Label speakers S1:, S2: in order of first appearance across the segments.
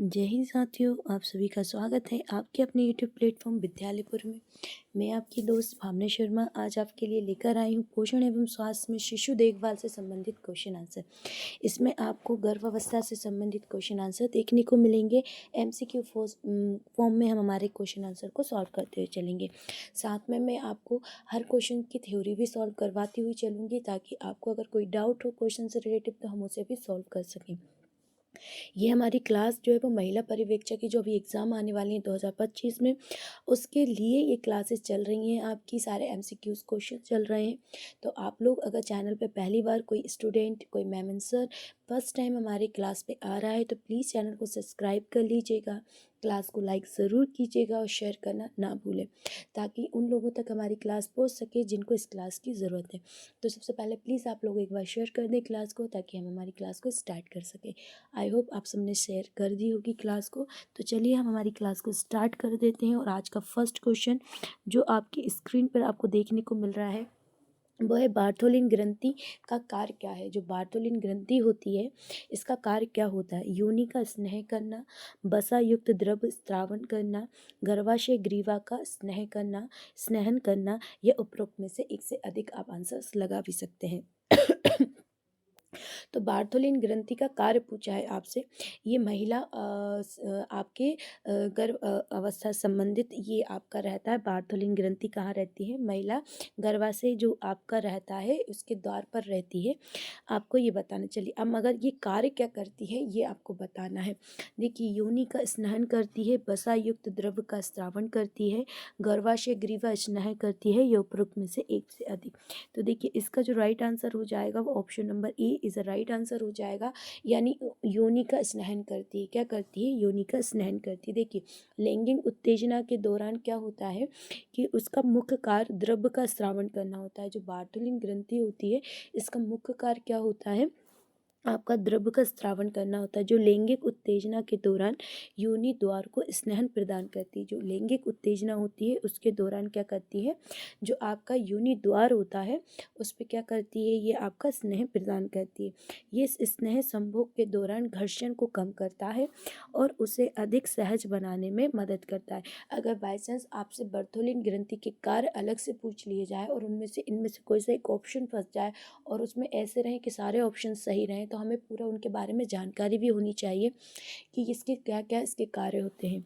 S1: जय हिंद साथियों, आप सभी का स्वागत है आपके अपने यूट्यूब प्लेटफॉर्म विद्यालयपुर में। मैं आपकी दोस्त भावना शर्मा आज आपके लिए लेकर आई हूँ पोषण एवं स्वास्थ्य में शिशु देखभाल से संबंधित क्वेश्चन आंसर। इसमें आपको गर्भावस्था से संबंधित क्वेश्चन आंसर देखने को मिलेंगे। एमसीक्यू फॉर्म में हम हमारे क्वेश्चन आंसर को सॉल्व करते हुए चलेंगे। साथ में मैं आपको हर क्वेश्चन की थ्योरी भी सॉल्व करवाती हुई चलूँगी, ताकि आपको अगर कोई डाउट हो क्वेश्चन से रिलेटेड तो हम उसे भी सॉल्व कर सकें। ये हमारी क्लास जो है वो महिला पर्यवेक्षक की जो अभी एग्ज़ाम आने वाली है 2025 में, उसके लिए ये क्लासेस चल रही हैं। आपकी सारे एमसीक्यूज़ क्वेश्चन चल रहे हैं। तो आप लोग अगर चैनल पे पहली बार कोई स्टूडेंट, कोई मैम सर फर्स्ट टाइम हमारी क्लास पे आ रहा है तो प्लीज़ चैनल को सब्सक्राइब कर लीजिएगा, क्लास को लाइक ज़रूर कीजिएगा और शेयर करना ना भूलें, ताकि उन लोगों तक हमारी क्लास पहुंच सके जिनको इस क्लास की ज़रूरत है। तो सबसे पहले प्लीज़ आप लोग एक बार शेयर कर दें क्लास को, ताकि हम हमारी क्लास को स्टार्ट कर सकें। आई होप आप सबने शेयर कर दी होगी क्लास को। तो चलिए हम हमारी क्लास को स्टार्ट कर देते हैं। और आज का फर्स्ट क्वेश्चन जो आपकी स्क्रीन पर आपको देखने को मिल रहा है वो है बार्थोलिन ग्रंथि का कार्य क्या है। जो बार्थोलिन ग्रंथि होती है इसका कार्य क्या होता है। योनि का स्नेह करना, बसा युक्त द्रव स्त्रावन करना, गर्भाशय ग्रीवा का स्नेह करना, स्नेहन करना, या उपरोक्त में से एक से अधिक आप आंसर्स लगा भी सकते हैं। तो बार्थोलिन ग्रंथि का कार्य पूछा है आपसे। ये महिला आपके गर्भ अवस्था संबंधित ये आपका रहता है। बार्थोलिन ग्रंथि कहाँ रहती है? महिला गर्भाशय जो आपका रहता है उसके द्वार पर रहती है। आपको ये बताना। चलिए अब मगर ये कार्य क्या करती है ये आपको बताना है। देखिए, योनि का स्नान करती है, बसा युक्त द्रव का स्त्रावन करती है, गर्भाशय ग्रीवा स्नेह करती है, या उपरोक्त में से एक से अधिक। तो देखिए इसका जो राइट आंसर हो जाएगा वो option number A is a right answer हो जाएगा। यानी योनि का स्नान करती है। क्या करती है? योनि का स्नान करती है। देखिए, लैंगिक उत्तेजना के दौरान क्या होता है कि उसका मुख्य कार्य द्रव्य का स्रावन करना होता है। जो बार्थोलिन ग्रंथि होती है इसका मुख्य कार्य क्या होता है? आपका द्रव्य का स्रावन करना होता है। जो लैंगिक उत्तेजना के दौरान योनि द्वार को स्नेहन प्रदान करती है। जो लैंगिक उत्तेजना होती है उसके दौरान क्या करती है? जो आपका योनि द्वार होता है उस पर क्या करती है? ये आपका स्नेह प्रदान करती है। ये स्नेह संभोग के दौरान घर्षण को कम करता है और उसे अधिक सहज बनाने में मदद करता है। अगर बाई चांस आपसे बार्थोलिन ग्रंथि के कार्य अलग से पूछ लिए जाए और इनमें से कोई सा एक ऑप्शन फंस जाए और उसमें ऐसे रहें कि सारे ऑप्शन सही रहें, तो हमें पूरा उनके बारे में जानकारी भी होनी चाहिए कि इसके क्या क्या इसके कार्य होते हैं।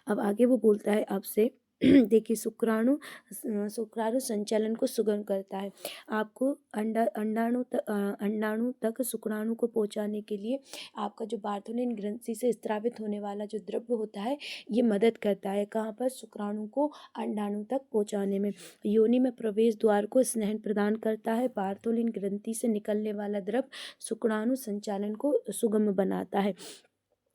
S1: अब आगे वो बोलता है आपसे देखिए, शुक्राणु संचालन को सुगम करता है। आपको अंडाणु तक शुक्राणु को पहुंचाने के लिए आपका जो बार्थोलिन ग्रंथि से स्रावित होने वाला जो द्रव्य होता है ये मदद करता है। कहाँ पर? शुक्राणु को अंडाणु तक पहुंचाने में। योनि में प्रवेश द्वार को स्नेहन प्रदान करता है। बार्थोलिन ग्रंथि से निकलने वाला द्रव्य शुक्राणु संचालन को सुगम बनाता है,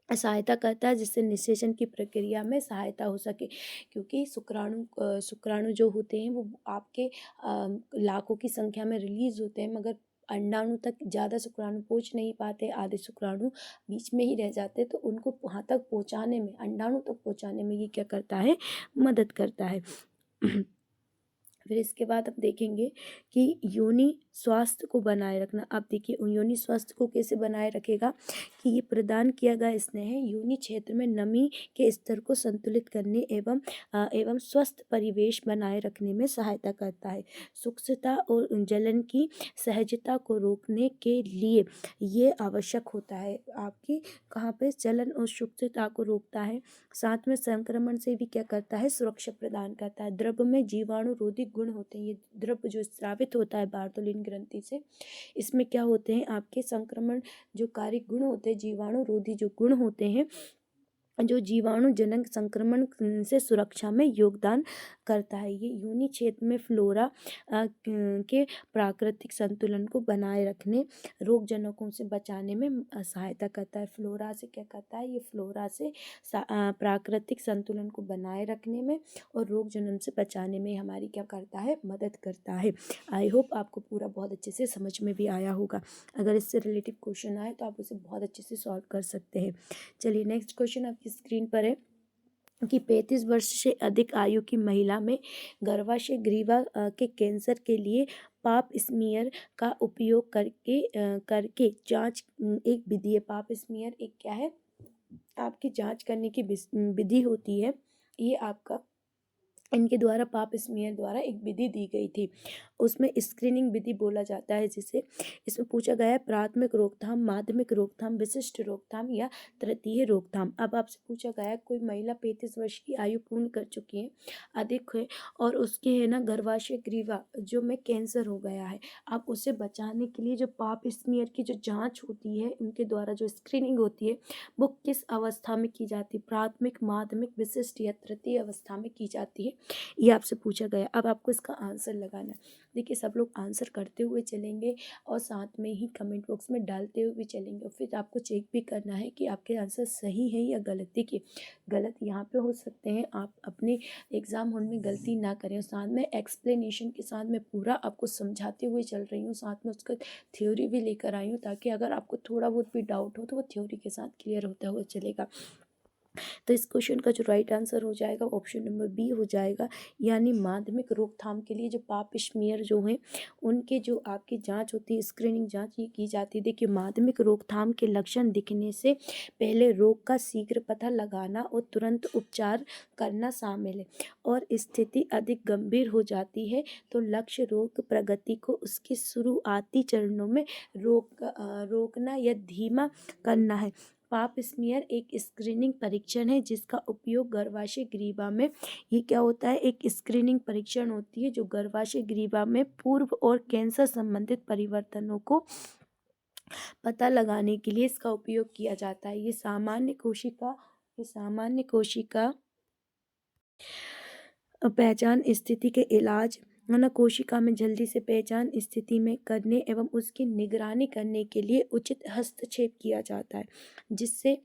S1: सहायता करता है, जिससे निषेचन की प्रक्रिया में सहायता हो सके। क्योंकि शुक्राणु जो होते हैं वो आपके लाखों की संख्या में रिलीज होते हैं, मगर अंडाणु तक ज़्यादा शुक्राणु पहुंच नहीं पाते। आधे शुक्राणु बीच में ही रह जाते, तो उनको वहाँ तक पहुँचाने में, अंडाणु तक पहुँचाने में ये क्या करता है? मदद करता है। फिर इसके बाद आप देखेंगे कि योनि स्वास्थ्य को बनाए रखना। आप देखिए योनि स्वास्थ्य को कैसे बनाए रखेगा कि ये प्रदान किया गया स्नेह योनि क्षेत्र में नमी के स्तर को संतुलित करने एवं स्वस्थ परिवेश बनाए रखने में सहायता करता है। सूक्ष्मता और जलन की सहजता को रोकने के लिए ये आवश्यक होता है। आपकी कहाँ पे? जलन और सूक्ष्मता को रोकता है। साथ में संक्रमण से भी क्या करता है? सुरक्षा प्रदान करता है। द्रव्य में जीवाणु रोधी गुण होते हैं। ये द्रव्य जो स्रावित होता है बार्थोलिन ग्रंथि से, इसमें क्या होते हैं? आपके संक्रमण जो कार्य गुण होते हैं, जीवाणु रोधी जो गुण होते हैं, जो जीवाणु जनक संक्रमण से सुरक्षा में योगदान करता है। ये योनि क्षेत्र में फ्लोरा के प्राकृतिक संतुलन को बनाए रखने, रोग जनकों से बचाने में सहायता करता है। फ्लोरा से क्या करता है? ये फ्लोरा से प्राकृतिक संतुलन को बनाए रखने में और रोग जन्म से बचाने में हमारी क्या करता है? मदद करता है। आई होप आपको पूरा बहुत अच्छे से समझ में भी आया होगा। अगर इससे रिलेटेड क्वेश्चन आए तो आप उसे बहुत अच्छे से सॉल्व कर सकते हैं। चलिए नेक्स्ट क्वेश्चन आपकी स्क्रीन पर है कि 35 वर्ष से अधिक आयु की महिला में गर्भाशय ग्रीवा के कैंसर के लिए पाप स्मीयर का उपयोग करके जांच एक विधि है। पाप स्मीयर एक क्या है? आपकी जांच करने की विधि होती है, ये आपका इनके द्वारा पाप स्मीयर द्वारा एक विधि दी गई थी। उसमें स्क्रीनिंग विधि बोला जाता है जिसे। इसमें पूछा गया है प्राथमिक रोकथाम, माध्यमिक रोकथाम, विशिष्ट रोकथाम या तृतीय रोकथाम। अब आपसे पूछा गया है कोई महिला 35 वर्ष की आयु पूर्ण कर चुकी है, अधिक है, और उसके है ना गर्भाशय ग्रीवा जो में कैंसर हो गया है, आप उसे बचाने के लिए जो पाप स्मीयर की जो जाँच होती है उनके द्वारा जो स्क्रीनिंग होती है वो किस अवस्था में की जाती है, प्राथमिक, माध्यमिक, विशिष्ट या तृतीय अवस्था में की जाती है, ये आपसे पूछा गया। अब आपको इसका आंसर लगाना है। देखिए सब लोग आंसर करते हुए चलेंगे और साथ में ही कमेंट बॉक्स में डालते हुए भी चलेंगे, और फिर आपको चेक भी करना है कि आपके आंसर सही है या गलत। देखिए गलत यहाँ पे हो सकते हैं, आप अपने एग्ज़ाम हॉल में गलती ना करें, और साथ में एक्सप्लेनेशन के साथ मैं पूरा आपको समझाते हुए चल रही हूँ, साथ में उसका थ्योरी भी लेकर आई हूँ, ताकि अगर आपको थोड़ा बहुत भी डाउट हो तो वो थ्योरी के साथ क्लियर होता हुआ चलेगा। तो इस क्वेश्चन का जो राइट आंसर हो जाएगा ऑप्शन नंबर बी हो जाएगा, यानी माध्यमिक रोकथाम के लिए जो पाप स्मीयर जो हैं उनके जो आपकी जांच होती है, स्क्रीनिंग जांच ये की जाती है। देखिए माध्यमिक रोकथाम के लक्षण दिखने से पहले रोग का शीघ्र पता लगाना और तुरंत उपचार करना शामिल है, और स्थिति अधिक गंभीर हो जाती है तो लक्ष्य रोग प्रगति को उसके शुरुआती चरणों में रोकना या धीमा करना है। पाप स्मीयर एक स्क्रीनिंग परीक्षण है जिसका उपयोग गर्भाशय ग्रीवा में, ये क्या होता है, एक स्क्रीनिंग परीक्षण होती है जो गर्भाशय ग्रीवा में पूर्व और कैंसर संबंधित परिवर्तनों को पता लगाने के लिए इसका उपयोग किया जाता है। ये सामान्य कोशिका पहचान स्थिति के इलाज है ना, कोशिका में जल्दी से पहचान स्थिति में करने एवं उसकी निगरानी करने के लिए उचित हस्तक्षेप किया जाता है, जिससे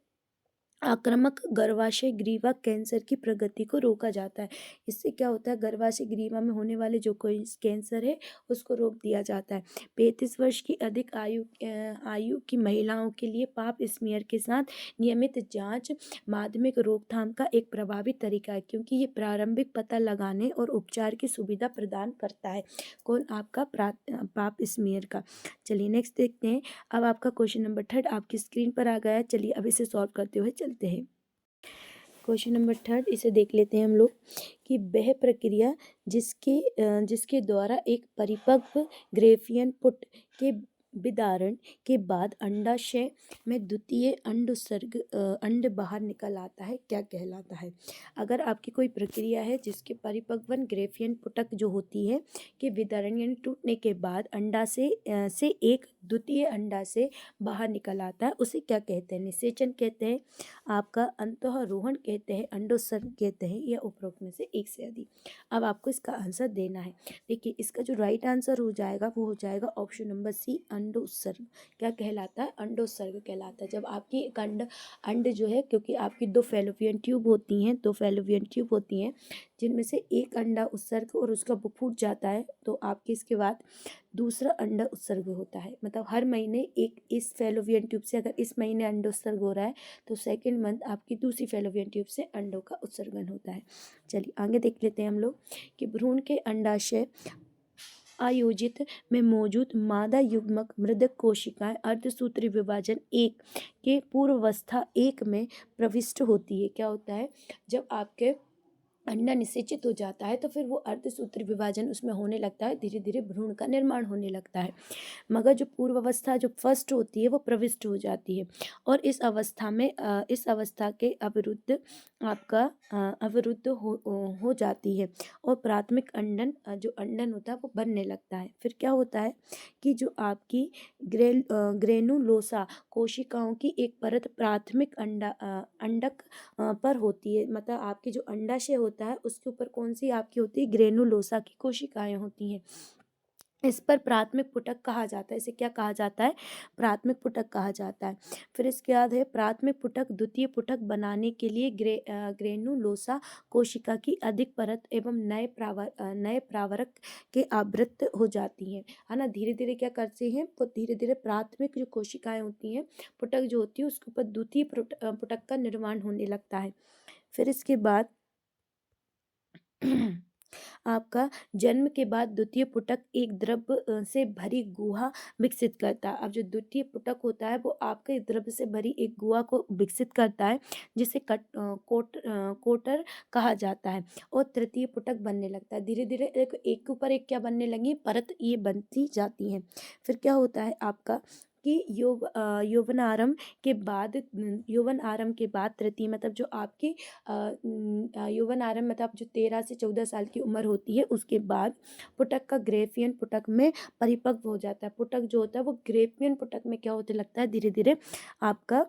S1: आक्रामक गर्भाशय ग्रीवा कैंसर की प्रगति को रोका जाता है। इससे क्या होता है, गर्भाशय ग्रीवा में होने वाले जो कोई कैंसर है उसको रोक दिया जाता है। 35 वर्ष की अधिक आयु की महिलाओं के लिए पाप स्मीयर के साथ नियमित जांच माध्यमिक रोकथाम का एक प्रभावी तरीका है, क्योंकि ये प्रारंभिक पता लगाने और उपचार की सुविधा प्रदान करता है। कौन, आपका पाप स्मीयर का। चलिए नेक्स्ट देखते हैं। अब आपका क्वेश्चन नंबर 3 आपकी स्क्रीन पर आ गया है। चलिए अब इसे सॉल्व करते हुए चलते हैं। क्वेश्चन नंबर 3 इसे देख लेते हैं हम लोग कि वह प्रक्रिया जिसके द्वारा एक परिपक्व ग्रेफियन पुट के विदारण के बाद अंडाशय में द्वितीय अंड बाहर निकल आता है, क्या कहलाता है। अगर आपकी कोई प्रक्रिया है जिसके परिपक्वन ग्रेफियन पुटक जो होती है कि विदारण यानी टूटने के बाद अंडा से एक द्वितीय अंडा से बाहर निकल आता है, उसे क्या कहते हैं, निषेचन कहते हैं, आपका अंतःरोहण कहते हैं, अंडोत्सर्ग कहते हैं, या उपरोक्त में से एक से अधिक। अब आपको इसका आंसर देना है। देखिए इसका जो राइट आंसर हो जाएगा वो हो जाएगा ऑप्शन नंबर सी, अंडोत्सर्ग। क्या कहलाता है, अंडोत्सर्ग कहलाता है। जब आपकी एक अंड जो है, क्योंकि आपकी दो फैलोपियन ट्यूब होती हैं, जिनमें से एक अंडा उत्सर्ग और उसका फूट जाता है, तो आपके इसके बाद दूसरा अंडा उत्सर्ग होता है। मतलब हर महीने एक, इस फैलोपियन ट्यूब से अगर इस महीने अंडा उत्सर्ग हो रहा है तो सेकेंड मंथ आपकी दूसरी फैलोपियन ट्यूब से अंडों का उत्सर्जन होता है। चलिए आगे देख लेते हैं हम लोग कि भ्रूण के अंडाशय आयोजित में मौजूद मादा युग्मक मृदक कोशिकाएं अर्धसूत्री विभाजन 1 के पूर्वावस्था 1 में प्रविष्ट होती है। क्या होता है, जब आपके अंडा निषेचित हो जाता है तो फिर वो अर्धसूत्री विभाजन उसमें होने लगता है, धीरे धीरे भ्रूण का निर्माण होने लगता है। मगर जो पूर्व अवस्था जो फर्स्ट होती है वो प्रविष्ट हो जाती है, और इस अवस्था के अवरुद्ध हो जाती है, और प्राथमिक जो अंडन होता है वो बनने लगता है। फिर क्या होता है कि जो आपकी ग्रेनुलोसा कोशिकाओं की एक परत प्राथमिक अंडक पर होती है, मतलब आपकी जो अंडाशय होता है उसके ऊपर कौन सी आपकी होती है, ग्रेनुलोसा की कोशिकाएं होती हैं। इस पर प्राथमिक पुटक कहा जाता है। इसे क्या कहा जाता है, प्राथमिक पुटक कहा जाता है। फिर इसके बाद है प्राथमिक पुटक द्वितीय पुटक बनाने के लिए ग्रेनुलोसा कोशिका की अधिक परत एवं नए प्रावरक के आवृत हो जाती हैं, है ना। धीरे धीरे क्या करते हैं, तो धीरे धीरे प्राथमिक जो कोशिकाएं होती हैं, पुटक जो होती है उसके ऊपर द्वितीय पुटक का निर्माण होने लगता है। फिर इसके बाद आपका जन्म के बाद द्वितीय पुटक एक द्रव्य से भरी गुहा विकसित करता है। अब जो द्वितीय पुटक होता है वो आपके द्रव्य से भरी एक गुहा को विकसित करता है, जिसे कोटर कहा जाता है, और तृतीय पुटक बनने लगता है। धीरे धीरे एक के ऊपर एक क्या बनने लगी, परत ये बनती जाती है। फिर क्या होता है आपका कि यौवन आरंभ के बाद तृतीय मतलब जो आपकी यौवन आरंभ मतलब जो 13 से 14 साल की उम्र होती है, उसके बाद पुटक का ग्रेफियन पुटक में परिपक्व हो जाता है। पुटक जो होता है वो ग्रेफियन पुटक में क्या होने लगता है, धीरे धीरे आपका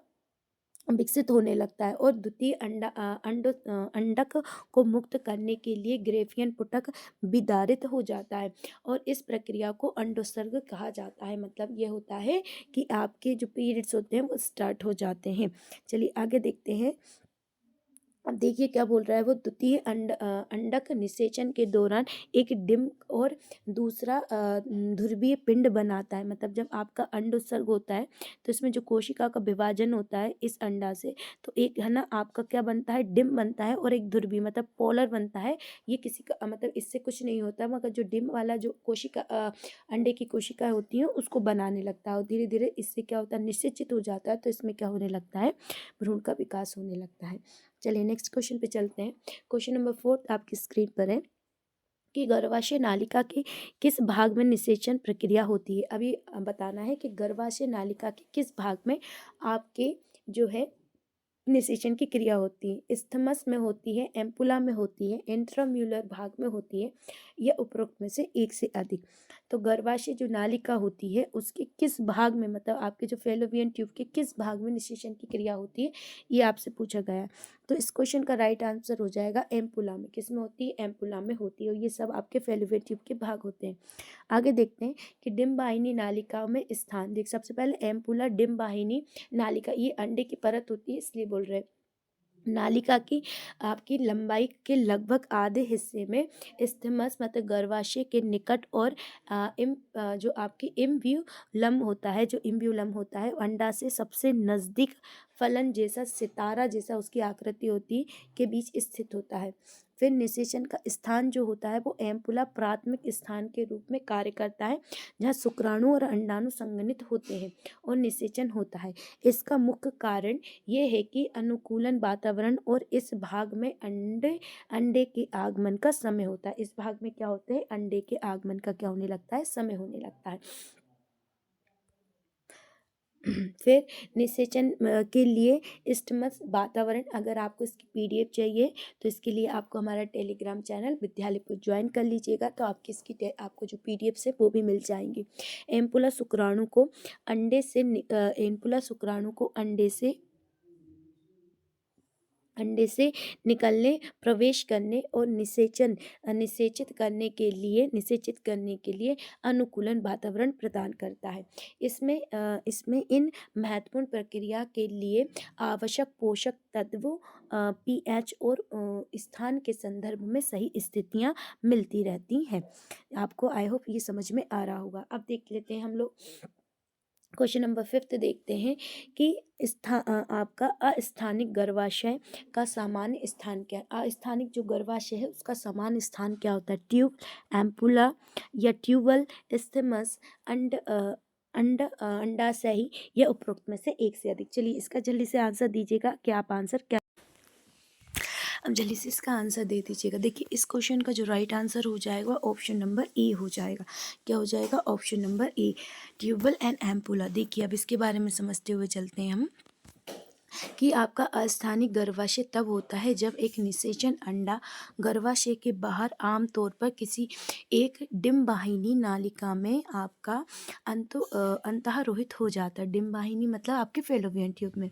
S1: विकसित होने लगता है, और द्वितीय अंडक को मुक्त करने के लिए ग्रेफियन पुटक विदारित हो जाता है, और इस प्रक्रिया को अंडोत्सर्ग कहा जाता है। मतलब ये होता है कि आपके जो पीरियड्स होते हैं वो स्टार्ट हो जाते हैं। चलिए आगे देखते हैं। अब देखिए क्या बोल रहा है वो, द्वितीय अंडक निषेचन के दौरान एक डिम्ब और दूसरा ध्रुवीय पिंड बनाता है। मतलब जब आपका अंड उत्सर्ग होता है तो इसमें जो कोशिका का विभाजन होता है इस अंडा से, तो एक है ना आपका क्या बनता है, डिम्ब बनता है, और एक ध्रुवीय मतलब पोलर बनता है। ये किसी का मतलब इससे कुछ नहीं होता, मगर जो डिम्ब वाला जो कोशिका अंडे की कोशिका होती है उसको बनाने लगता है, और धीरे धीरे इससे क्या होता है, निषेचित हो जाता है, तो इसमें क्या होने लगता है, भ्रूण का विकास होने लगता है। चलिए नेक्स्ट क्वेश्चन पे चलते हैं। क्वेश्चन नंबर 4 आपकी स्क्रीन पर है कि गर्भाशय नालिका के किस भाग में निषेचन प्रक्रिया होती है। अभी बताना है कि गर्भाशय नालिका के किस भाग में आपके जो है निषेचन की क्रिया होती है। इस्थमस में होती है, एम्पुला में होती है, इंट्राम्यूलर भाग में होती है, या उपरोक्त में से एक से अधिक। तो गर्भाशय जो नालिका होती है उसके किस भाग में, मतलब आपके जो फेलोपियन ट्यूब के किस भाग में निषेचन की क्रिया होती है, ये आपसे पूछा गया है। तो इस क्वेश्चन का राइट आंसर हो जाएगा एम्पुला में। किस में होती है, एम्पुला में होती है, और ये सब आपके फेलोपियन ट्यूब के भाग होते हैं। आगे देखते हैं कि डिम्बाहिनी नालिका में स्थान। देख सबसे पहले एम्पुला डिम्बाहिनी नालिका, ये अंडे की परत होती है इसलिए बोल रहे हैं। नालिका की आपकी लंबाई के लगभग आधे हिस्से में इस्थमस मतलब गर्भाशय के निकट, और जो आपकी इम्ब्यूलम होता है, जो इम्ब्यूलम होता है अंडा से सबसे नज़दीक फलन जैसा सितारा जैसा उसकी आकृति होती के बीच स्थित होता है। फिर निषेचन का स्थान जो होता है वो एम्पुला प्राथमिक स्थान के रूप में कार्य करता है, जहाँ शुक्राणु और अंडाणु संघनित होते हैं और निषेचन होता है। इसका मुख्य कारण ये है कि अनुकूलन वातावरण और इस भाग में अंडे के आगमन का समय होता है। इस भाग में क्या होते हैं, अंडे के आगमन का क्या होने लगता है, समय होने लगता है। फिर निषेचन के लिए इस्टमस वातावरण, अगर आपको इसकी पीडीएफ चाहिए तो इसके लिए आपको हमारा टेलीग्राम चैनल विद्यालय को ज्वाइन कर लीजिएगा, तो आपकी इसकी आपको जो पीडीएफ है वो भी मिल जाएंगी। एम्पुला शुक्राणु को अंडे से निकलने, प्रवेश करने और निषेचित करने के लिए अनुकूलन वातावरण प्रदान करता है। इसमें इन महत्वपूर्ण प्रक्रिया के लिए आवश्यक पोषक तत्वों, पीएच और स्थान के संदर्भ में सही स्थितियां मिलती रहती हैं। आपको आई होप ये समझ में आ रहा होगा। अब देख लेते हैं हम लोग क्वेश्चन नंबर 5 देखते हैं कि आपका अस्थानिक गर्भाशय का सामान्य स्थान क्या है। अस्थानिक जो गर्भाशय है उसका सामान्य स्थान क्या होता है, ट्यूब, एम्पुला या ट्यूबल, इस्थमस, अंडाशय या उपरोक्त में से एक से अधिक। चलिए इसका जल्दी से आंसर दीजिएगा कि आप आंसर क्या, अब जल्दी से इसका आंसर दे दीजिएगा। देखिए इस क्वेश्चन का जो राइट आंसर हो जाएगा ऑप्शन नंबर ए हो जाएगा। क्या हो जाएगा, option number A, tubal and ampulla. देखिए अब इसके बारे में समझते हुए चलते हैं हम कि आपका अस्थानिक गर्भाशय तब होता है जब एक निषेचन अंडा गर्भाशय के बाहर आमतौर पर किसी एक डिम्बाहिनी नालिका में आपका अंतःरोहित हो जाता है। डिम्बाहिनी मतलब आपके फेलोपियन ट्यूब में।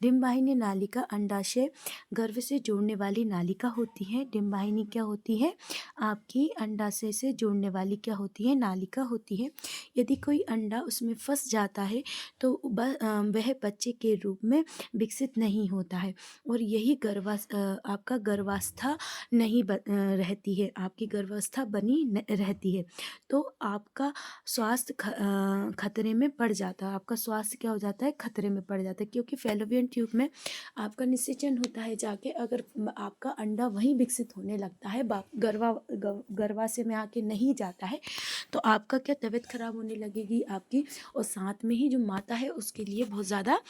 S1: डिम्बाहिनी नालिका अंडाशय गर्भ से जोड़ने वाली नालिका होती है। डिम्बाहिनी क्या होती है, आपकी अंडाशय से जोड़ने वाली क्या होती है, नालिका होती है। यदि कोई अंडा उसमें फंस जाता है तो वह बच्चे के रूप में विकसित विकसित नहीं होता है और यही आपका गर्भावस्था नहीं रहती है, आपकी गर्भावस्था बनी रहती है, तो आपका स्वास्थ्य खतरे में पड़ जाता है, आपका स्वास्थ्य क्या हो जाता है, खतरे में पड़ जाता है, क्योंकि फैलोपियन ट्यूब में आपका निषेचन होता है जाके, अगर आपका अंडा वहीं विकसित होने लगता है, गर्भाशय में आके नहीं जाता है, तो आपका क्या तबीयत खराब होने लगेगी आपकी, और साथ में ही जो माता है उसके लिए बहुत ज़्यादा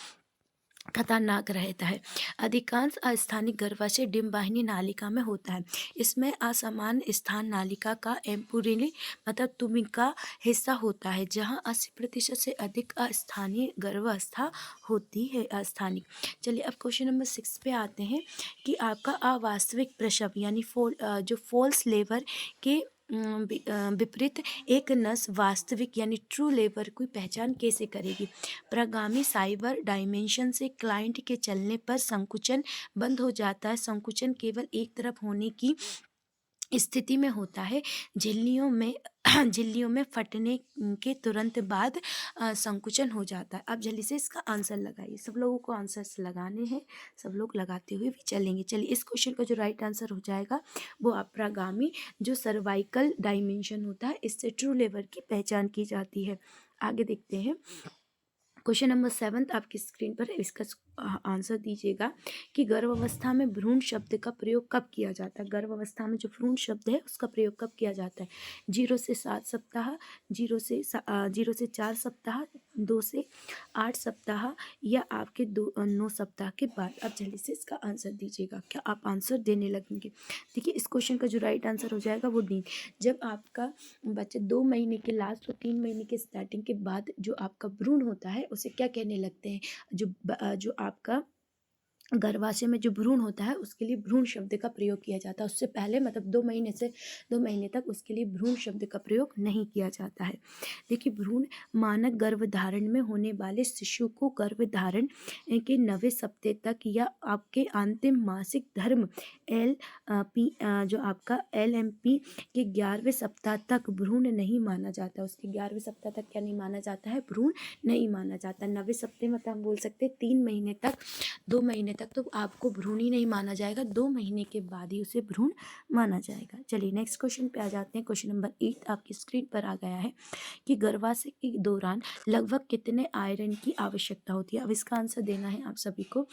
S1: खतरनाक रहता है। अधिकांश अस्थानिक गर्भाशय डिम्बाहिनी नालिका में होता है। इसमें असमान स्थान नालिका का एम्पुरिली मतलब तुमी का हिस्सा होता है, जहां 80% से अधिक अस्थानीय गर्भावस्था होती है अस्थानिक। चलिए अब क्वेश्चन नंबर 6 पे आते हैं कि आपका अवास्तविक प्रसव यानी जो फॉल्स लेबर के विपरीत एक नस वास्तविक यानी ट्रू लेबर की पहचान कैसे करेगी। प्रगामी साइबर डायमेंशन से क्लाइंट के चलने पर संकुचन बंद हो जाता है। संकुचन केवल एक तरफ होने की स्थिति में होता है। झिल्लियों में फटने के तुरंत बाद संकुचन हो जाता है। अब जल्दी से इसका आंसर लगाइए, सब लोगों को आंसर्स लगाने हैं, सब लोग लगाते हुए भी चलेंगे। चलिए इस क्वेश्चन का जो राइट आंसर हो जाएगा वो अप्रागामी जो सर्वाइकल डायमेंशन होता है, इससे ट्रू लेबर की पहचान की जाती है। आगे देखते हैं क्वेश्चन नंबर 7 आपकी स्क्रीन पर, इसका आंसर दीजिएगा कि गर्भावस्था में भ्रूण शब्द का प्रयोग कब किया जाता है। गर्भावस्था में जो भ्रूण शब्द है उसका प्रयोग कब किया जाता है। 0 से 7 सप्ताह, 0 से 4 सप्ताह, 2 से 8 सप्ताह या आपके 9 सप्ताह के बाद। अब जल्दी से इसका आंसर दीजिएगा, क्या आप आंसर देने लगेंगे। देखिए इस क्वेश्चन का जो राइट आंसर हो जाएगा वो डी। जब आपका बच्चा 2 महीने के लास्ट और 3 महीने के स्टार्टिंग के बाद जो आपका भ्रूण होता है उसे क्या कहने लगते हैं, जो आपका गर्भाशय में जो भ्रूण होता है उसके लिए भ्रूण शब्द का प्रयोग किया जाता है। उससे पहले मतलब 2 महीने से 2 महीने तक उसके लिए भ्रूण शब्द का प्रयोग नहीं किया जाता है। देखिए भ्रूण मानक गर्भधारण में होने वाले शिशु को गर्भधारण के 9वें सप्ताह तक या आपके अंतिम मासिक धर्म जो आपका LMP के 11वें सप्ताह तक भ्रूण नहीं माना जाता। उसके 11वें सप्ताह तक क्या नहीं माना जाता है, भ्रूण नहीं माना जाता। 9वें सप्ताह मतलब हम बोल सकते हैं 3 महीने तक, 2 महीने तक तो आपको भ्रूण ही नहीं माना जाएगा, 2 महीने के बाद ही उसे भ्रूण माना जाएगा। चलिए नेक्स्ट क्वेश्चन पे आ जाते हैं। क्वेश्चन नंबर 8 आपकी स्क्रीन पर आ गया है कि गर्भाशय के दौरान लगभग कितने आयरन की आवश्यकता होती है। अब इसका आंसर देना है आप सभी को।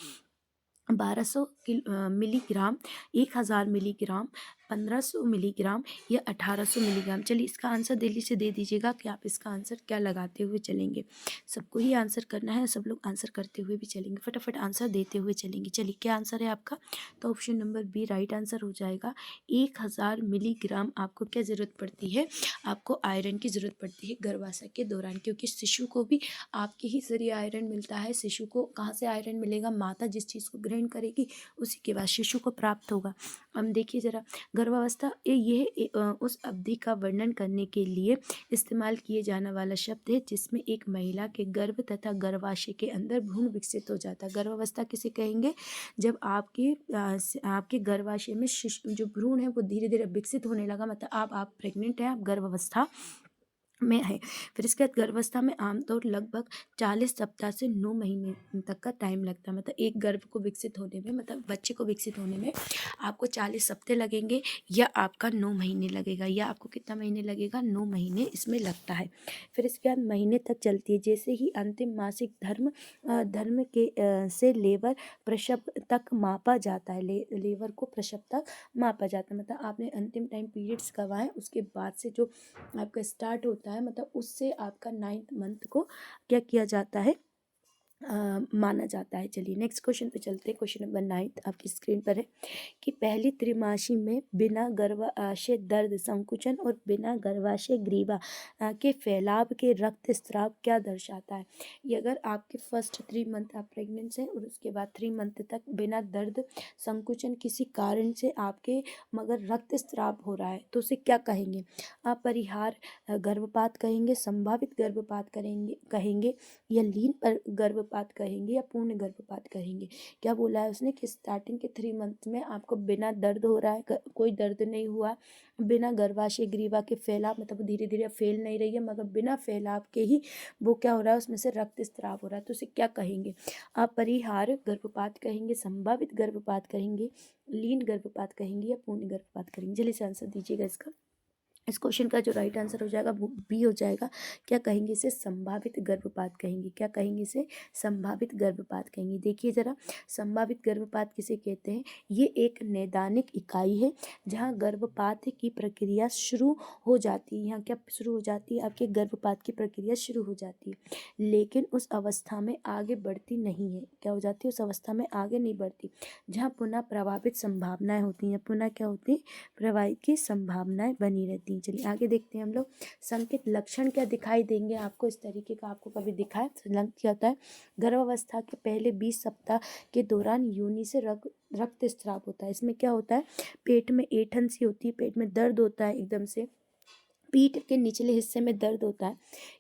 S1: 1200 मिलीग्राम, 1000 मिलीग्राम, 1500 मिलीग्राम या 1800 मिलीग्राम। चलिए इसका आंसर जल्दी से दे दीजिएगा कि आप इसका आंसर क्या लगाते हुए चलेंगे। सबको ही आंसर करना है, सब लोग आंसर करते हुए भी चलेंगे, फटाफट आंसर देते हुए चलेंगे। चलिए क्या आंसर है आपका, तो option number B right answer हो जाएगा। 1000 मिलीग्राम आपको क्या ज़रूरत पड़ती है, आपको आयरन की ज़रूरत पड़ती है गर्भाशय के दौरान, क्योंकि शिशु को भी आपके ही जरिए आयरन मिलता है। शिशु को कहाँ से आयरन मिलेगा, माता जिस चीज़ को ग्रहण करेगी उसी के बाद शिशु को प्राप्त होगा। हम देखिए ज़रा, गर्भावस्था उस अवधि का वर्णन करने के लिए इस्तेमाल किए जाने वाला शब्द है जिसमें एक महिला के गर्भ तथा गर्भाशय के अंदर भ्रूण विकसित हो जाता है। गर्भावस्था किसे कहेंगे, जब आपके गर्भाशय में शिशु जो भ्रूण है वो धीरे धीरे विकसित होने लगा, मतलब आप प्रेग्नेंट हैं, आप गर्भावस्था में है। फिर इसके बाद गर्भावस्था में आमतौर लगभग 40 सप्ताह से 9 महीने तक का टाइम लगता है। मतलब एक गर्भ को विकसित होने में, मतलब बच्चे को विकसित होने में आपको 40 सप्ताह लगेंगे या आपका 9 महीने लगेगा, या आपको कितना महीने लगेगा, 9 महीने इसमें लगता है। फिर इसके बाद महीने तक चलती है। जैसे ही अंतिम मासिक धर्म के से लेबर प्रसव तक मापा जाता है, लेबर को प्रसव तक मापा जाता है, मतलब आपने अंतिम टाइम पीरियड्स करवाएं उसके बाद से जो आपका स्टार्ट होता है, मतलब उससे आपका 9th मंथ को क्या किया जाता है, माना जाता है। चलिए नेक्स्ट क्वेश्चन पे चलते हैं। क्वेश्चन नंबर 9 आपकी स्क्रीन पर है कि पहली त्रिमासी में बिना गर्भाशय दर्द संकुचन और बिना गर्भाशय ग्रीवा के फैलाव के रक्तस्राव क्या दर्शाता है। ये अगर आपके फर्स्ट 3 मंथ आप प्रेग्नेंट हैं और उसके बाद 3 मंथ तक बिना दर्द संकुचन किसी कारण से आपके मगर रक्तस्राव हो रहा है तो उसे क्या कहेंगे। अपरिहार्य गर्भपात कहेंगे, संभावित गर्भपात कहेंगे या लीन पर गर्भपात गर्भपात कहेंगे या पूर्ण गर्भपात कहेंगे। क्या बोला है उसने कि स्टार्टिंग के 3 मंथ में आपको बिना दर्द हो रहा है, कोई दर्द नहीं हुआ, बिना गर्भाशय ग्रीवा के फैलाव, मतलब धीरे धीरे फैल नहीं रही है, मगर बिना फैलाव के ही वो क्या हो रहा है, उसमें से रक्त स्राव हो रहा है, तो उसे क्या कहेंगे? अपरिहार्य गर्भपात कहेंगे, संभावित गर्भपात कहेंगे, लीन गर्भपात कहेंगे या पूर्ण गर्भपात करेंगे? जल्दी से आंसर दीजिएगा इसका। इस क्वेश्चन का जो राइट आंसर हो जाएगा वो बी हो जाएगा। क्या कहेंगे इसे? संभावित गर्भपात कहेंगे। क्या कहेंगे इसे? संभावित गर्भपात कहेंगे। देखिए ज़रा, संभावित गर्भपात किसे कहते हैं? ये एक नैदानिक इकाई है जहाँ गर्भपात की प्रक्रिया शुरू हो जाती है। यहाँ क्या शुरू हो जाती है? आपके गर्भपात की प्रक्रिया शुरू हो जाती है, लेकिन उस अवस्था में आगे बढ़ती नहीं है। क्या हो जाती है? उस अवस्था में आगे नहीं बढ़ती, जहाँ पुनः प्रभावित संभावनाएं होती हैं। पुनः क्या होती है? प्रभावित की संभावनाएं बनी रहती हैं। चलिए आगे देखते हैं हम लोग। संकेत लक्षण क्या दिखाई देंगे आपको? इस तरीके का आपको कभी दिखाए तो क्या होता है? गर्भावस्था के पहले 20 सप्ताह के दौरान योनि से रक्त स्राव होता है। इसमें क्या होता है? पेट में ऐंठन सी होती है, पेट में दर्द होता है एकदम से, पीठ के निचले हिस्से में दर्द होता है,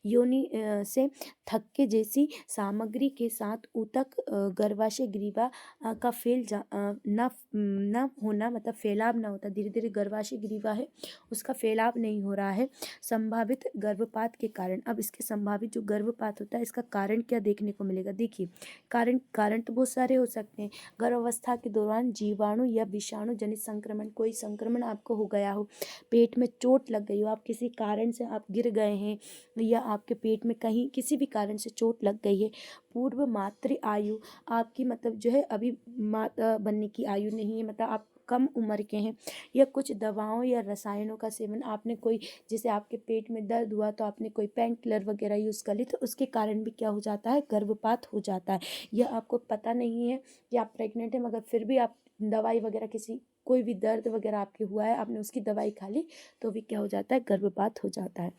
S1: योनि से थक्के जैसी सामग्री के साथ ऊतक गर्भाशय ग्रीवा का न होना, मतलब फैलाव ना होता, धीरे धीरे गर्भाशय ग्रीवा है उसका फैलाव नहीं हो रहा है संभावित गर्भपात के कारण। अब इसके संभावित जो गर्भपात होता है इसका कारण क्या देखने को मिलेगा? देखिए, कारण तो बहुत सारे हो सकते हैं। गर्भावस्था के दौरान जीवाणु या विषाणु जनित संक्रमण, कोई संक्रमण आपको हो गया हो, पेट में चोट लग गई हो, आप किसी कारण से आप गिर गए हैं, या आपके पेट में कहीं किसी भी कारण से चोट लग गई है, पूर्व मातृ आयु आपकी, मतलब जो है अभी माता बनने की आयु नहीं है, मतलब आप कम उम्र के हैं, या कुछ दवाओं या रसायनों का सेवन आपने, कोई जैसे आपके पेट में दर्द हुआ तो आपने कोई पेन किलर वगैरह यूज़ कर ली, तो उसके कारण भी क्या हो जाता है? गर्भपात हो जाता है। या आपको पता नहीं है कि आप प्रेग्नेंट हैं, मगर फिर भी आप दवाई वगैरह, किसी कोई भी दर्द वगैरह आपके हुआ है, आपने उसकी दवाई खा ली, तो भी क्या हो जाता है? गर्भपात हो जाता है।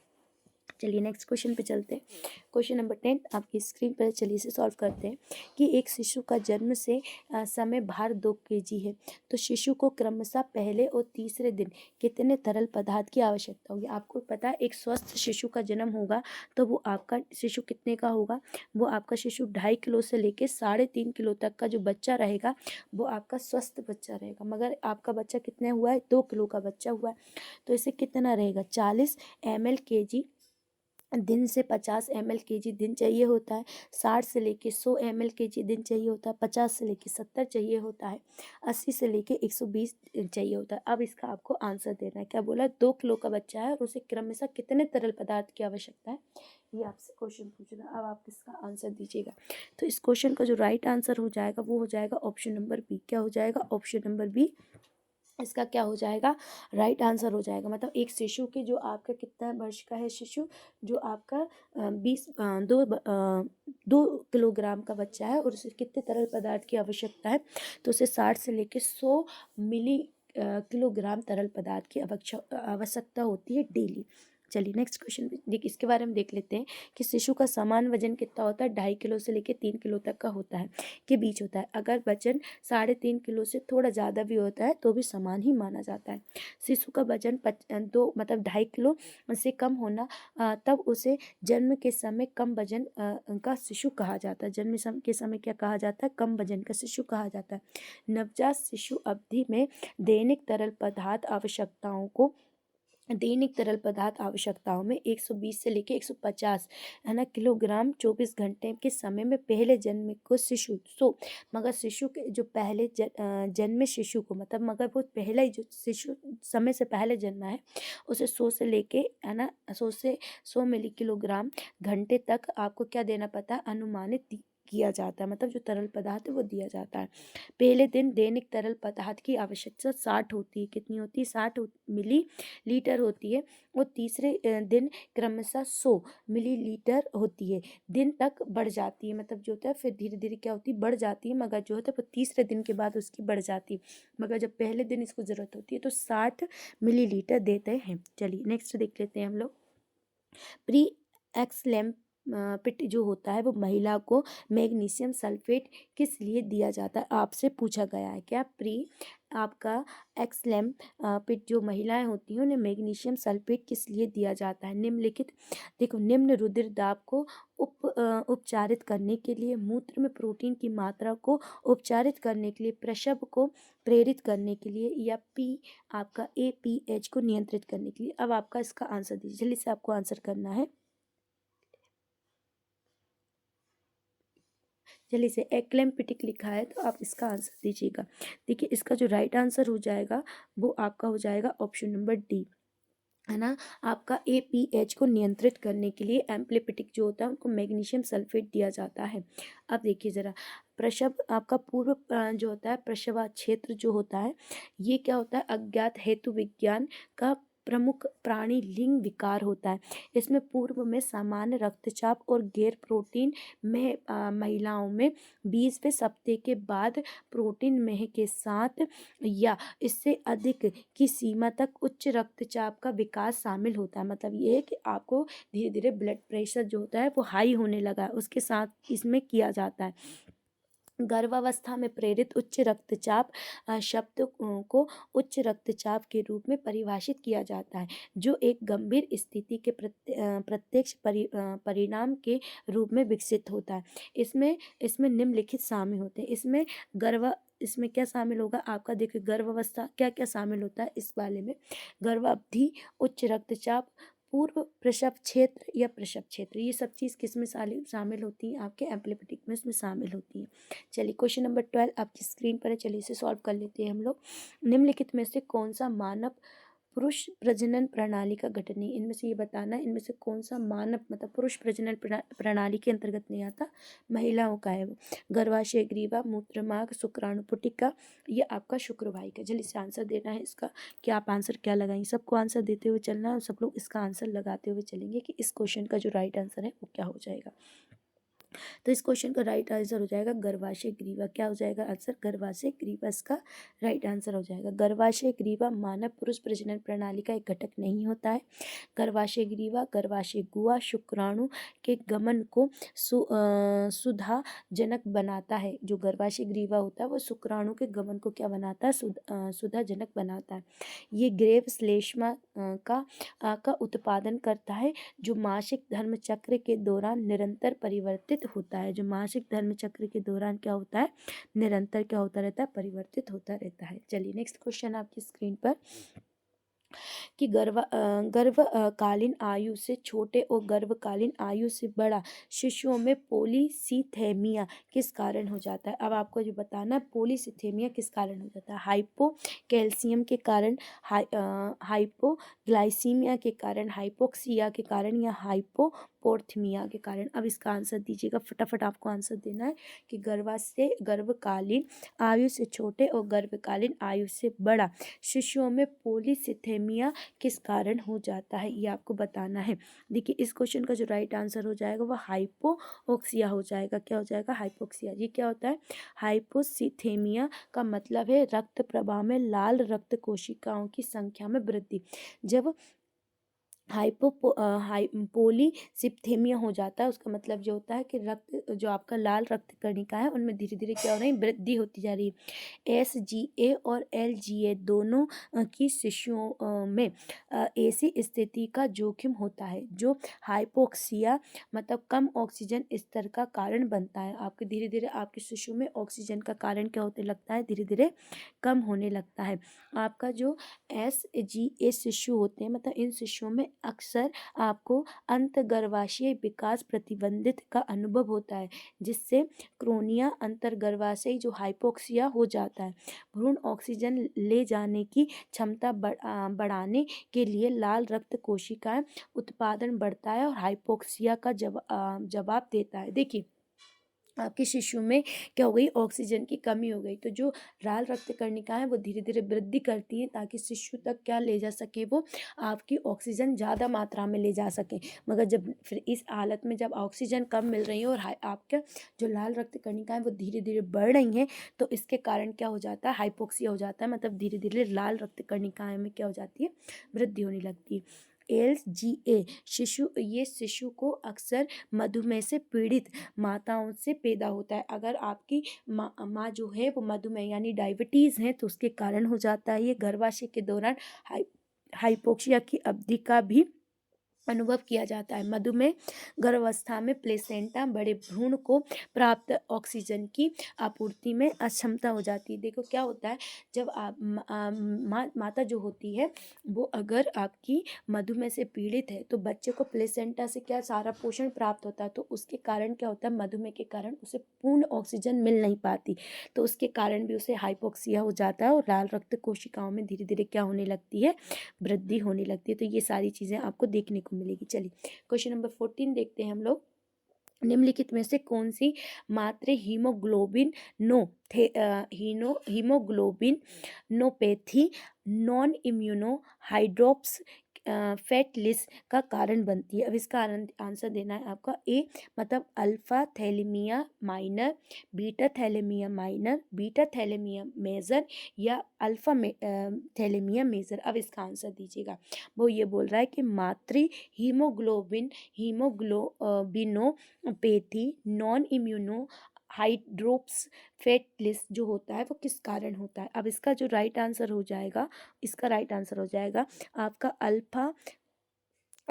S1: चलिए नेक्स्ट क्वेश्चन पे चलते हैं। क्वेश्चन नंबर 10 आपकी स्क्रीन पर, चलिए इसे सॉल्व करते हैं। कि एक शिशु का जन्म से समय भार 2 kg है, तो शिशु को क्रमशः पहले और तीसरे दिन कितने तरल पदार्थ की आवश्यकता होगी? आपको पता है एक स्वस्थ शिशु का जन्म होगा तो वो आपका शिशु कितने का होगा? वो आपका शिशु 2.5 किलो से लेके 3.5 किलो तक का जो बच्चा रहेगा वो आपका स्वस्थ बच्चा रहेगा। मगर आपका बच्चा कितने हुआ है? 2 किलो का बच्चा हुआ है, तो इसे कितना रहेगा? 40 ml kg दिन से 50 ml kg दिन चाहिए होता है, 60 से लेके 100 ml kg दिन चाहिए होता है, 50 से लेके 70 चाहिए होता है, 80 से लेके 120 चाहिए होता है। अब इसका आपको आंसर देना है। क्या बोला? 2 किलो का बच्चा है और उसे क्रमशः कितने तरल पदार्थ की आवश्यकता है, ये आपसे क्वेश्चन पूछ रहा है। अब आप इसका आंसर दीजिएगा। तो इस क्वेश्चन का जो राइट आंसर हो जाएगा वो हो जाएगा ऑप्शन नंबर बी। क्या हो जाएगा? ऑप्शन नंबर बी इसका क्या हो जाएगा? राइट आंसर हो जाएगा। मतलब एक शिशु के, जो आपका कितना वर्ष का है शिशु, जो आपका 2 किलोग्राम का बच्चा है और उसे कितने तरल पदार्थ की आवश्यकता है, तो उसे 60 से लेकर 100 मिली किलोग्राम तरल पदार्थ की आवश्यकता होती है डेली। चलिए नेक्स्ट क्वेश्चन देख, इसके बारे में देख लेते हैं कि शिशु का समान वजन कितना होता है? 2.5 किलो से लेकर 3 किलो तक का होता है, के बीच होता है। अगर वजन 3.5 किलो से थोड़ा ज़्यादा भी होता है तो भी समान ही माना जाता है। शिशु का वजन 2.5 किलो से कम होना, तब उसे जन्म के समय कम वजन का शिशु कहा जाता है। जन्म के समय क्या कहा जाता है? कम वजन का शिशु कहा जाता है। नवजात शिशु अवधि में दैनिक तरल आवश्यकताओं में 120 से लेके 150 है ना किलोग्राम 24 घंटे के समय में पहले जन्म को शिशु, मगर शिशु के जो पहले जन्मे शिशु को, मतलब मगर वो पहला ही जो शिशु समय से पहले जन्मा है उसे 100 से लेके, है ना, 100 से 100 मिली किलोग्राम घंटे तक आपको क्या देना पड़ता है? अनुमानित किया जाता है, मतलब जो तरल पदार्थ है वो दिया जाता है। पहले दिन दैनिक तरल पदार्थ की आवश्यकता 60 होती है। कितनी होती है? 60 मिली लीटर होती है, और तीसरे दिन क्रमशः 100 मिलीलीटर होती है। दिन तक बढ़ जाती है, मतलब जो होता है फिर धीरे धीरे क्या होती है? बढ़ जाती है, मगर जो होता है वो तीसरे दिन के बाद उसकी बढ़ जाती है, मगर जब पहले दिन इसको ज़रूरत होती है तो 60 मिलीलीटर देते हैं। चलिए नेक्स्ट देख लेते हैं हम लोग। प्री पिट जो होता है वो महिला को मैग्नीशियम सल्फेट किस लिए दिया जाता है, आपसे पूछा गया है। क्या प्री आपका एक्सलेम पिट जो महिलाएं होती हैं उन्हें मैग्नीशियम सल्फेट किस लिए दिया जाता है। निम्नलिखित देखो, निम्न रुधिर दाब को उपचारित करने के लिए, मूत्र में प्रोटीन की मात्रा को उपचारित करने के लिए, प्रसव को प्रेरित करने के लिए, या पी आपका APH को नियंत्रित करने के लिए। अब आपका इसका आंसर दीजिए, जल्दी से आपको आंसर करना है। जल्दी से एक्लेम्पिटिक लिखा है तो आप इसका आंसर दीजिएगा। देखिए, इसका जो राइट आंसर हो जाएगा वो आपका हो जाएगा ऑप्शन नंबर डी, है ना। आपका APH को नियंत्रित करने के लिए एम्प्लीपिटिक जो होता है उनको मैग्नीशियम सल्फेट दिया जाता है। अब देखिए ज़रा, प्रसव आपका पूर्व जो होता है प्रसवा क्षेत्र जो होता है, ये क्या होता है, अज्ञात हेतु विज्ञान का प्रमुख प्राणी लिंग विकार होता है। इसमें पूर्व में सामान्य रक्तचाप और गैर प्रोटीन में महिलाओं में 20वें सप्ताह के बाद प्रोटीन मेह के साथ या इससे अधिक की सीमा तक उच्च रक्तचाप का विकास शामिल होता है। मतलब ये है कि आपको धीरे धीरे ब्लड प्रेशर जो होता है वो हाई होने लगा है, उसके साथ इसमें किया जाता है। गर्भावस्था में प्रेरित उच्च रक्तचाप शब्द को उच्च रक्तचाप के रूप में परिभाषित किया जाता है, जो एक गंभीर स्थिति के प्रत्यक्ष परिणाम के रूप में विकसित होता है। इसमें इसमें निम्नलिखित शामिल होते हैं। इसमें क्या शामिल होगा आपका, देखिए गर्भावस्था क्या क्या शामिल होता है इस वाले में, गर्भावधि, उच्च रक्तचाप, पूर्व प्रसव क्षेत्र या प्रसव क्षेत्र, ये सब चीज़ किस में शामिल होती हैं, आपके एम्प्लीपिटिक में इसमें शामिल होती हैं। चलिए, क्वेश्चन नंबर 12 आपकी स्क्रीन पर है, चलिए इसे सॉल्व कर लेते हैं हम लोग। निम्नलिखित में से कौन सा मानव पुरुष प्रजनन प्रणाली का घटक नहीं, इनमें से ये बताना है, इनमें से कौन सा मानव मतलब पुरुष प्रजनन प्रणाली के अंतर्गत नहीं आता, महिलाओं का है वो। गर्भाशय ग्रीवा, मूत्रमार्ग, शुक्राणु पुटिका, ये आपका शुक्रवाहिका। जल्दी से आंसर देना है इसका, कि आप आंसर क्या लगाएंगे, सबको आंसर देते हुए चलना है और सब लोग इसका आंसर लगाते हुए चलेंगे कि इस क्वेश्चन का जो राइट आंसर है वो क्या हो जाएगा। तो इस क्वेश्चन का राइट आंसर हो जाएगा गर्भाशय ग्रीवा। क्या हो जाएगा आंसर, गर्भाशय ग्रीवा इसका राइट आंसर हो जाएगा। गर्भाशय ग्रीवा मानव पुरुष प्रजनन प्रणाली का एक घटक नहीं होता है। गर्भाशय ग्रीवा गर्भाशय गुहा शुक्राणु के गमन को सुधाजनक बनाता है। जो गर्भाशय ग्रीवा होता है वो शुक्राणु के गमन को क्या बनाता है, सुधाजनक बनाता है। ये ग्रेव श्लेष्मा का उत्पादन करता है, जो मासिक धर्म चक्र के दौरान निरंतर परिवर्तित होता है। जो मासिक धर्म चक्र के दौरान क्या होता है, निरंतर क्या होता रहता है, परिवर्तित होता रहता है। चलिए नेक्स्ट क्वेश्चन आपकी स्क्रीन पर, कि गर्भकालीन आयु से छोटे और गर्भकालीन आयु से बड़ा शिशुओं में पॉलीसीथेमिया किस कारण हो जाता है। अब आपको जो बताना है पॉलीसीथेमिया किस कारण हो जाता है, हाइपो कैल्शियम के कारण, हाइपोग्लाइसीमिया के कारण, हाइपोक्सिया के कारण, या हाइपोपोर्थमिया के कारण। अब इसका आंसर दीजिएगा, फटाफट आपको आंसर देना है कि गर्भकालीन आयु से छोटे और गर्भकालीन आयु से बड़ा शिशुओं में पॉलीसिथेमिया किस कारण हो जाता है, ये आपको बताना है। देखिए, इस क्वेश्चन का जो राइट आंसर हो जाएगा वो हाइपोक्सिया हो जाएगा। क्या हो जाएगा, हाइपोक्सिया। ये क्या होता है, हाइपोसिथेमिया का मतलब है रक्त प्रवाह में लाल रक्त कोशिकाओं की संख्या में वृद्धि। जब पॉलीसिथेमिया हो जाता है उसका मतलब जो होता है कि रक्त जो आपका लाल रक्त कणिका है उनमें धीरे धीरे क्या हो रही है, वृद्धि होती जा रही है। SGA और LGA दोनों की शिशुओं में ऐसी स्थिति का जोखिम होता है जो हाइपोक्सिया मतलब कम ऑक्सीजन स्तर का कारण बनता है। आपके धीरे धीरे आपके शिशु में ऑक्सीजन का कारण क्या होने लगता है, धीरे धीरे कम होने लगता है। आपका जो SGA शिशु होते हैं मतलब इन शिशुओं में अक्सर आपको अंतर्गर्भाशयी विकास प्रतिबंधित का अनुभव होता है, जिससे क्रोनिया अंतर्गर्भाशयी जो हाइपोक्सिया हो जाता है। भ्रूण ऑक्सीजन ले जाने की क्षमता बढ़ाने के लिए लाल रक्त कोशिकाएं उत्पादन बढ़ता है और हाइपोक्सिया का जवाब देता है। देखिए, आपके शिशु में क्या हो गई, ऑक्सीजन की कमी हो गई, तो जो लाल रक्त कणिकाएं वो धीरे धीरे वृद्धि करती हैं ताकि शिशु तक क्या ले जा सके, वो आपकी ऑक्सीजन ज़्यादा मात्रा में ले जा सके। मगर जब फिर इस हालत में जब ऑक्सीजन कम मिल रही है और आपका जो लाल रक्त कणिकाएं वो धीरे धीरे बढ़ रही हैं, तो इसके कारण क्या हो जाता है, हाइपोक्सिया हो जाता है। मतलब धीरे धीरे लाल रक्त कणिकाएं में क्या हो जाती है, वृद्धि होने लगती है। LGA शिशु, ये शिशु को अक्सर मधुमेह से पीड़ित माताओं से पैदा होता है। अगर आपकी माँ जो है वो मधुमेह यानी डायबिटीज़ है तो उसके कारण हो जाता है। ये गर्भाशय के दौरान हाइपोक्सिया की अवधि का भी अनुभव किया जाता है। मधुमेह गर्भावस्था में प्लेसेंटा बड़े भ्रूण को प्राप्त ऑक्सीजन की आपूर्ति में अक्षमता हो जाती है। देखो क्या होता है, जब आप माता जो होती है वो अगर आपकी मधुमेह से पीड़ित है तो बच्चे को प्लेसेंटा से क्या सारा पोषण प्राप्त होता है, तो उसके कारण क्या होता है, मधुमेह के कारण उसे पूर्ण ऑक्सीजन मिल नहीं पाती, तो उसके कारण भी उसे हाइपोक्सिया हो जाता है और लाल रक्त कोशिकाओं में धीरे धीरे क्या होने लगती है, वृद्धि होने लगती है। तो ये सारी चीज़ें आपको देखने को मिलेगी। चलिए क्वेश्चन नंबर 14 देखते हैं हम लोग। निम्नलिखित में से कौन सी मात्रा haemoglobin haemoglobinopathy non immuno hydrops fetalis का कारण बनती है? अब इसका आंसर देना है आपका। ए मतलब alpha thalassaemia minor, beta thalassaemia minor, beta thalassaemia major या अल्फा थैलेमिया मेजर। अब इसका आंसर दीजिएगा। वो ये बोल रहा है कि मातृ हीमोग्लोबिनोपैथी नॉन इम्यूनो हाइड्रोप्स फैटलिस जो होता है वो किस कारण होता है? अब इसका जो राइट आंसर हो जाएगा, इसका राइट आंसर हो जाएगा आपका अल्फा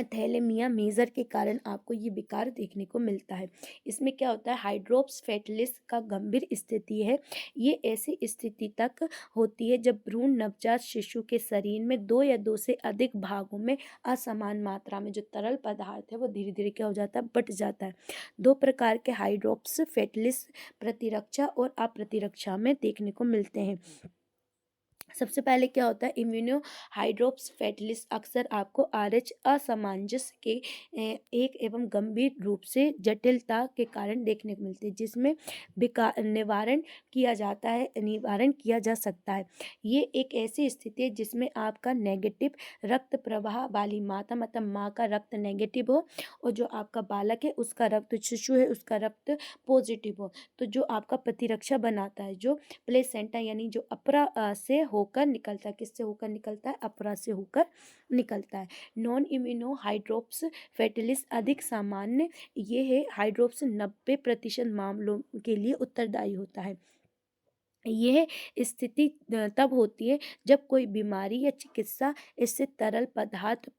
S1: थैलेमिया मेजर के कारण आपको ये विकार देखने को मिलता है। इसमें क्या होता है, हाइड्रोप्स फैटलिस का गंभीर स्थिति है। ये ऐसी स्थिति तक होती है जब भ्रूण नवजात शिशु के शरीर में 2 या 2 से अधिक भागों में असमान मात्रा में जो तरल पदार्थ है वो धीरे धीरे क्या हो जाता है, बट जाता है। 2 प्रकार के हाइड्रोप्स फैटलिस प्रतिरक्षा और अप्रतिरक्षा में देखने को मिलते हैं। सबसे पहले क्या होता है, इम्यूनो हाइड्रोप्स फैटलिस अक्सर आपको RH असमंजस के एक एवं गंभीर रूप से जटिलता के कारण देखने को मिलते हैं, जिसमें निवारण किया जा सकता है। ये एक ऐसी स्थिति है जिसमें आपका नेगेटिव रक्त प्रवाह वाली माता मतलब माँ का रक्त नेगेटिव हो और जो आपका बालक है उसका रक्त, शिशु है उसका रक्त पॉजिटिव हो। तो जो आपका प्रतिरक्षा बनाता है, जो प्लेसेंटा यानी जो अपरा से होकर निकलता है, किससे होकर निकलता है, अपरा से होकर निकलता है। नॉन इम्यूनो हाइड्रोप्स फैटलिस अधिक सामान्य ये है, हाइड्रोप्स 90% मामलों के लिए उत्तरदायी होता है। यह स्थिति तब होती है जब कोई बीमारी या चिकित्सा इससे तरल पदार्थ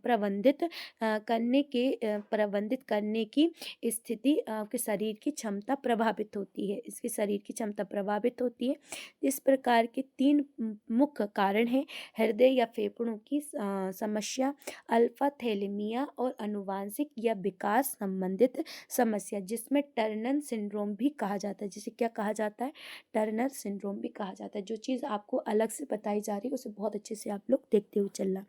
S1: प्रबंधित करने की स्थिति आपके शरीर की क्षमता प्रभावित होती है, इसके शरीर की क्षमता प्रभावित होती है। इस प्रकार के 3 मुख्य कारण हैं, हृदय या फेफड़ों की समस्या, अल्फा थैलेमिया और अनुवांशिक या विकास संबंधित समस्या, जिसमें टर्नर सिंड्रोम भी कहा जाता है। जिसे क्या कहा जाता है, टर्नर सिंड्रोम भी कहा जाता है। जो चीज़ आपको अलग से बताई जा रही है उसे बहुत अच्छे से आप लोग देखते हुए चलना।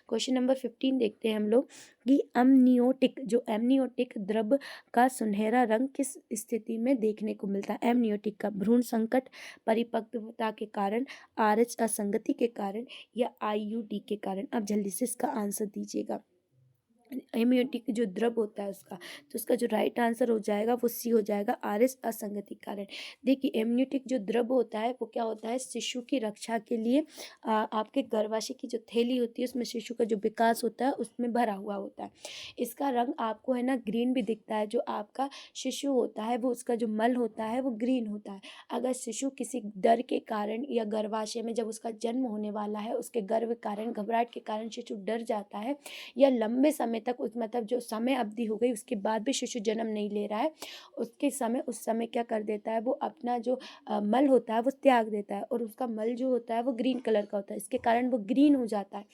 S1: क्वेश्चन नंबर 15 देखते हैं हम लोग कि एमनियोटिक द्रव का सुनहरा रंग किस स्थिति में देखने को मिलता है? एमनियोटिक का भ्रूण संकट, परिपक्वता के कारण, RH असंगति के कारण या IUD के कारण। अब जल्दी से इसका आंसर दीजिएगा। एमनियोटिक जो द्रव होता है उसका, तो उसका जो राइट आंसर हो जाएगा वो सी हो जाएगा, RH असंगति कारण। देखिए एमनियोटिक जो द्रव होता है वो क्या होता है, शिशु की रक्षा के लिए आपके गर्भाशय की जो थैली होती है उसमें शिशु का जो विकास होता है उसमें भरा हुआ होता है। इसका रंग आपको है ना ग्रीन भी दिखता है। जो आपका शिशु होता है वो उसका जो मल होता है वो ग्रीन होता है। अगर शिशु किसी डर के कारण या गर्भाशय में जब उसका जन्म होने वाला है उसके गर्भ कारण घबराहट के कारण शिशु डर जाता है या लंबे समय तक उस मतलब जो समय अवधि हो गई उसके बाद भी शिशु जन्म नहीं ले रहा है, उस समय क्या कर देता है, वो अपना जो मल होता है वो त्याग देता है और उसका मल जो होता है वो ग्रीन कलर का होता है, इसके कारण वो ग्रीन हो जाता है।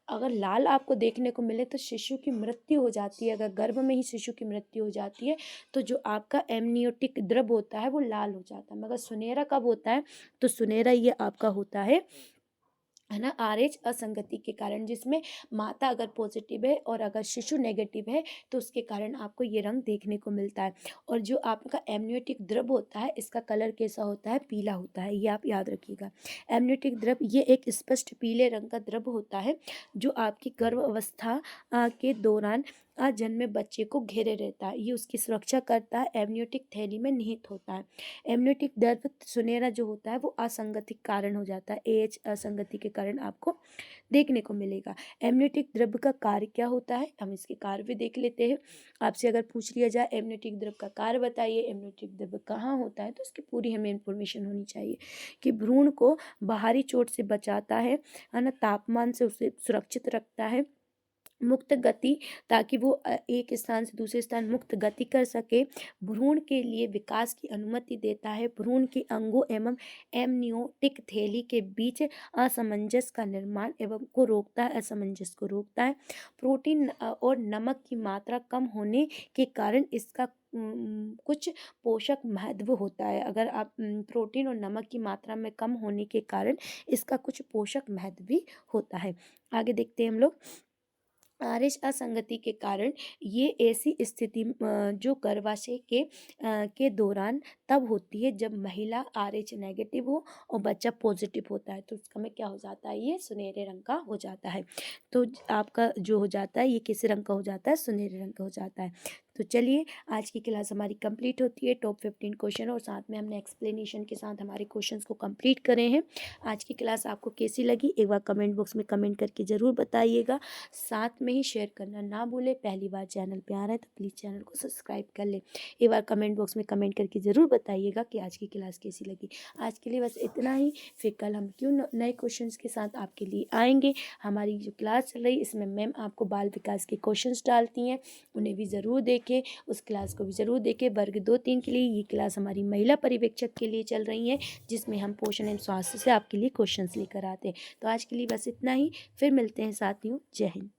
S1: अगर लाल आपको देखने को मिले तो शिशु की मृत्यु हो जाती है। अगर गर्भ में ही शिशु की मृत्यु हो जाती है तो जो आपका एमनियोटिक द्रव होता है वो लाल हो जाता है। मगर सुनहरा कब होता है, तो सुनहरा ये आपका होता है ना RH असंगति के कारण, जिसमें माता अगर पॉजिटिव है और अगर शिशु नेगेटिव है तो उसके कारण आपको ये रंग देखने को मिलता है। और जो आपका एमनियोटिक द्रव होता है इसका कलर कैसा होता है, पीला होता है, ये आप याद रखिएगा। एमनियोटिक द्रव ये एक स्पष्ट पीले रंग का द्रव होता है जो आपकी गर्भ अवस्था के दौरान अजन्मे बच्चे को घेरे रहता है, ये उसकी सुरक्षा करता है, एमनियोटिक थैली में निहित होता है। एमनियोटिक द्रव सुनहरा जो होता है वो असंगति के कारण हो जाता है, एच असंगति के कारण आपको देखने को मिलेगा। एमनियोटिक द्रव्य का कार्य क्या होता है, हम इसके कार्य भी देख लेते हैं। आपसे अगर पूछ लिया जाए एमनियोटिक द्रव्य का कार्य बताइए, एमनियोटिक द्रव्य कहाँ होता है, तो इसकी पूरी हमें इंफॉर्मेशन होनी चाहिए कि भ्रूण को बाहरी चोट से बचाता है ना, तापमान से उसे सुरक्षित रखता है, मुक्त गति, ताकि वो एक स्थान से दूसरे स्थान मुक्त गति कर सके, भ्रूण के लिए विकास की अनुमति देता है, भ्रूण के अंगों एवं एमनियोटिक थैली के बीच असमंजस का निर्माण एवं को रोकता है, असमंजस को रोकता है। प्रोटीन और नमक की मात्रा कम होने के कारण इसका कुछ पोषक महत्व होता है। अगर आप प्रोटीन और नमक की मात्रा में कम होने के कारण इसका कुछ पोषक महत्व भी होता है। आगे देखते हैं हम लोग। आरएच असंगति के कारण ये ऐसी स्थिति जो गर्भाशय के दौरान तब होती है जब महिला आरएच नेगेटिव हो और बच्चा पॉजिटिव होता है, तो उसका में क्या हो जाता है, ये सुनहरे रंग का हो जाता है। तो आपका जो हो जाता है ये किस रंग का हो जाता है, सुनहरे रंग का हो जाता है। तो चलिए आज की क्लास हमारी कंप्लीट होती है। टॉप 15 क्वेश्चन और साथ में हमने एक्सप्लेनेशन के साथ हमारे क्वेश्चंस को कंप्लीट करे हैं। आज की क्लास आपको कैसी लगी एक बार कमेंट बॉक्स में कमेंट करके ज़रूर बताइएगा। साथ में ही शेयर करना ना भूलें। पहली बार चैनल पे आ रहा है तो प्लीज़ चैनल को सब्सक्राइब कर लें। एक बार कमेंट बॉक्स में कमेंट करके ज़रूर बताइएगा कि आज की क्लास कैसी लगी। आज के लिए बस इतना ही, फिर कल हम क्यों नए क्वेश्चंस के साथ आपके लिए आएंगे। हमारी जो क्लास चल रही है इसमें मैम आपको बाल विकास के क्वेश्चंस डालती हैं, उन्हें भी ज़रूर देखें, उस क्लास को भी ज़रूर देखें। वर्ग 2-3 के लिए ये क्लास हमारी महिला पर्यवेक्षक के लिए चल रही है, जिसमें हम पोषण एवं स्वास्थ्य से आपके लिए क्वेश्चंस लेकर आते हैं। तो आज के लिए बस इतना ही, फिर मिलते हैं साथियों। जय हिंद।